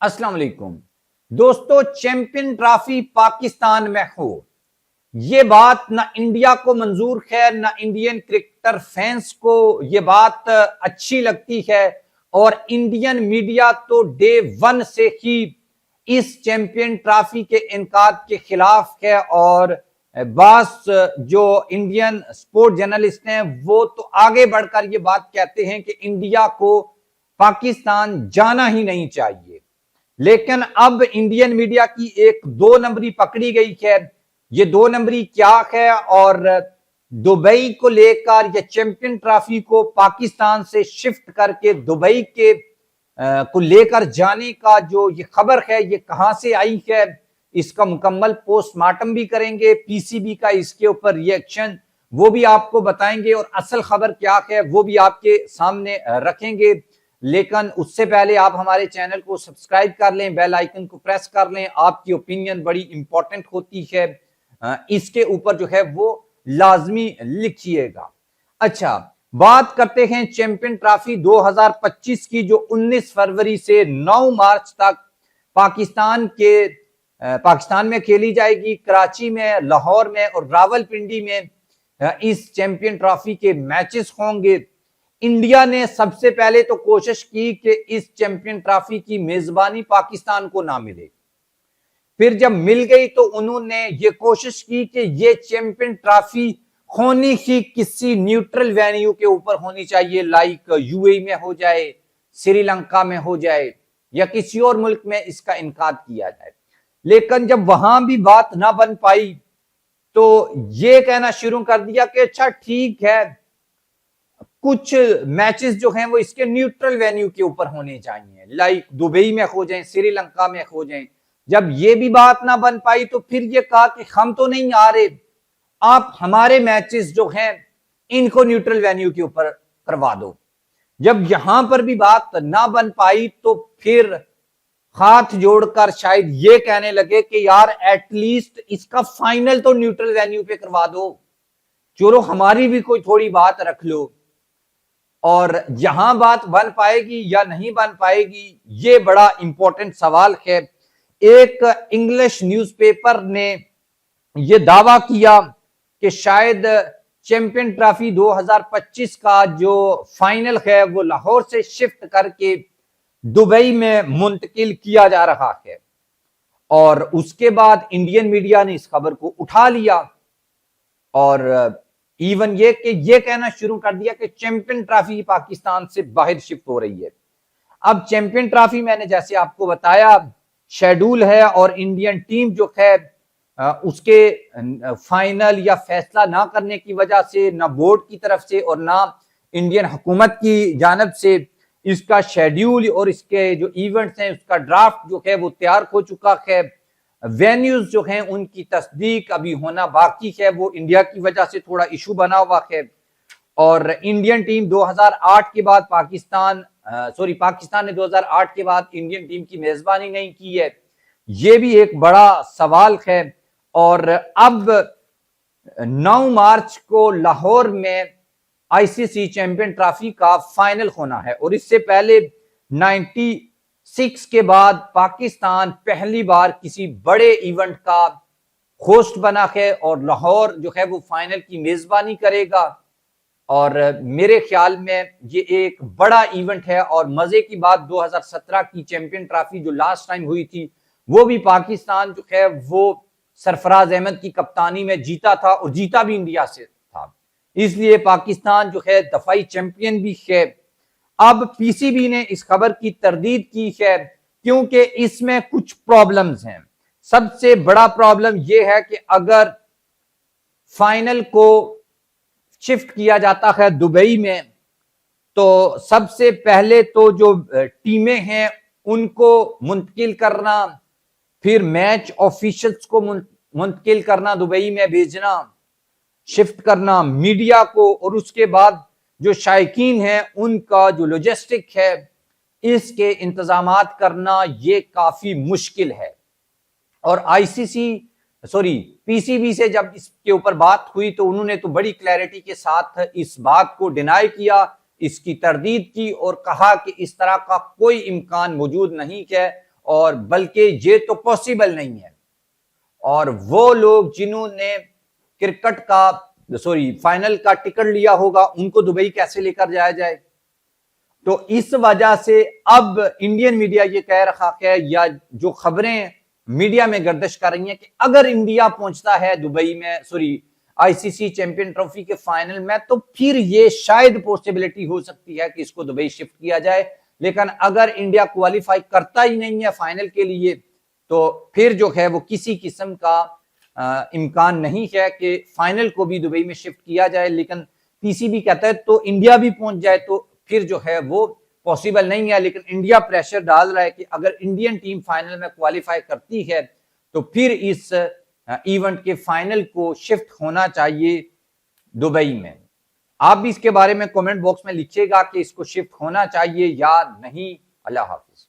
अस्सलाम वालेकुम दोस्तों। चैंपियन ट्रॉफी पाकिस्तान में हो, ये बात ना इंडिया को मंजूर है, ना इंडियन क्रिकेटर फैंस को ये बात अच्छी लगती है। और इंडियन मीडिया तो डे वन से ही इस चैंपियन ट्रॉफी के इनकाद के खिलाफ है। और बास जो इंडियन स्पोर्ट जर्नलिस्ट हैं वो तो आगे बढ़कर ये बात कहते हैं कि इंडिया को पाकिस्तान जाना ही नहीं चाहिए। लेकिन अब इंडियन मीडिया की एक दो नंबरी पकड़ी गई है। ये दो नंबरी क्या है और दुबई को लेकर या चैंपियन ट्रॉफी को पाकिस्तान से शिफ्ट करके दुबई के को लेकर जाने का जो ये खबर है ये कहां से आई है, इसका मुकम्मल पोस्टमार्टम भी करेंगे। पीसीबी का इसके ऊपर रिएक्शन वो भी आपको बताएंगे और असल खबर क्या है वो भी आपके सामने रखेंगे। लेकिन उससे पहले आप हमारे चैनल को सब्सक्राइब कर लें, बेल आइकन को प्रेस कर लें। आपकी ओपिनियन बड़ी इंपॉर्टेंट होती है, इसके ऊपर जो है वो लाजमी लिखिएगा। अच्छा, बात करते हैं चैंपियन ट्रॉफी 2025 की, जो 19 फरवरी से 9 मार्च तक पाकिस्तान में खेली जाएगी। कराची में, लाहौर में और रावलपिंडी में इस चैंपियन ट्रॉफी के मैचेस होंगे। इंडिया ने सबसे पहले तो कोशिश की कि इस चैंपियन ट्रॉफी की मेजबानी पाकिस्तान को ना मिले। फिर जब मिल गई तो उन्होंने ये कोशिश की कि ये चैंपियन ट्रॉफी होनी ही किसी न्यूट्रल वेन्यू के ऊपर होनी चाहिए, लाइक यूएई में हो जाए, श्रीलंका में हो जाए या किसी और मुल्क में इसका इनकाद किया जाए। लेकिन जब वहां भी बात ना बन पाई तो ये कहना शुरू कर दिया कि अच्छा ठीक है, कुछ मैचेस जो हैं वो इसके न्यूट्रल वेन्यू के ऊपर होने चाहिए, लाइक दुबई में हो जाएं, श्रीलंका में हो जाएं। जब ये भी बात ना बन पाई तो फिर ये कहा कि हम तो नहीं आ रहे, आप हमारे मैचेस जो हैं इनको न्यूट्रल वेन्यू के ऊपर करवा दो। जब यहां पर भी बात ना बन पाई तो फिर हाथ जोड़कर शायद ये कहने लगे कि यार एटलीस्ट इसका फाइनल तो न्यूट्रल वेन्यू पे करवा दो, चलो हमारी भी कोई थोड़ी बात रख लो। और यहां बात बन पाएगी या नहीं बन पाएगी ये बड़ा इंपॉर्टेंट सवाल है। एक इंग्लिश न्यूज़पेपर ने यह दावा किया कि शायद चैंपियन ट्रॉफी 2025 का जो फाइनल है वो लाहौर से शिफ्ट करके दुबई में मुंतकिल किया जा रहा है। और उसके बाद इंडियन मीडिया ने इस खबर को उठा लिया और इवन ये कि ये कहना शुरू कर दिया कि चैंपियन ट्रॉफी पाकिस्तान से बाहर शिफ्ट हो रही है। अब चैंपियन ट्रॉफी मैंने जैसे आपको बताया शेड्यूल है और इंडियन टीम जो है उसके फाइनल या फैसला ना करने की वजह से ना बोर्ड की तरफ से और ना इंडियन हुकूमत की जानिब से इसका शेड्यूल और इसके जो इवेंट्स हैं उसका ड्राफ्ट जो है वो तैयार हो चुका है। वेन्यूज जो हैं उनकी तस्दीक अभी होना बाकी है, वो इंडिया की वजह से थोड़ा इशू बना हुआ है। और इंडियन टीम 2008 के बाद पाकिस्तान ने 2008 के बाद इंडियन टीम की मेजबानी नहीं की है, ये भी एक बड़ा सवाल है। और अब 9 मार्च को लाहौर में आईसीसी चैंपियन ट्रॉफी का फाइनल होना है और इससे पहले 96 के बाद पाकिस्तान पहली बार किसी बड़े इवेंट का होस्ट बना है और लाहौर जो है वो फाइनल की मेजबानी करेगा। और मेरे ख्याल में ये एक बड़ा इवेंट है। और मजे की बात 2017 की चैंपियन ट्रॉफी जो लास्ट टाइम हुई थी वो भी पाकिस्तान जो है वो सरफराज अहमद की कप्तानी में जीता था और जीता भी इंडिया से था, इसलिए पाकिस्तान जो है दफाई चैंपियन भी है। अब पीसीबी ने इस खबर की तरदीद की है क्योंकि इसमें कुछ प्रॉब्लम्स हैं। सबसे बड़ा प्रॉब्लम यह है कि अगर फाइनल को शिफ्ट किया जाता है दुबई में तो सबसे पहले तो जो टीमें हैं उनको मुंतकिल करना, फिर मैच ऑफिशियल्स को मुंतकिल करना, दुबई में भेजना, शिफ्ट करना, मीडिया को, और उसके बाद जो शायकीन हैं उनका जो लॉजिस्टिक है इसके इंतजामात करना ये काफी मुश्किल है। और पीसीबी से जब इसके ऊपर बात हुई तो उन्होंने तो बड़ी क्लैरिटी के साथ इस बात को डिनाई किया, इसकी तरदीद की और कहा कि इस तरह का कोई इम्कान मौजूद नहीं है और बल्कि ये तो पॉसिबल नहीं है। और वो लोग जिन्होंने क्रिकेट का फाइनल का टिकट लिया होगा उनको दुबई कैसे लेकर जाया जाए। तो इस वजह से अब इंडियन मीडिया ये कह रहा है, या जो खबरें मीडिया में गर्दिश कर रही हैं, कि अगर इंडिया पहुंचता है दुबई में आईसीसी चैंपियन ट्रॉफी के फाइनल में, तो फिर ये शायद पॉसिबिलिटी हो सकती है कि इसको दुबई शिफ्ट किया जाए। लेकिन अगर इंडिया क्वालिफाई करता ही नहीं है फाइनल के लिए, तो फिर जो है वो किसी किस्म का इम्कान नहीं है कि फाइनल को भी दुबई में शिफ्ट किया जाए। लेकिन पीसीबी कहता है तो इंडिया भी पहुंच जाए तो फिर जो है वो पॉसिबल नहीं है। लेकिन इंडिया प्रेशर डाल रहा है कि अगर इंडियन टीम फाइनल में क्वालिफाई करती है तो फिर इस इवेंट के फाइनल को शिफ्ट होना चाहिए दुबई में। आप भी इसके बारे में कमेंट बॉक्स में लिखिएगा कि इसको शिफ्ट होना चाहिए या नहीं। अल्लाह हाफिज।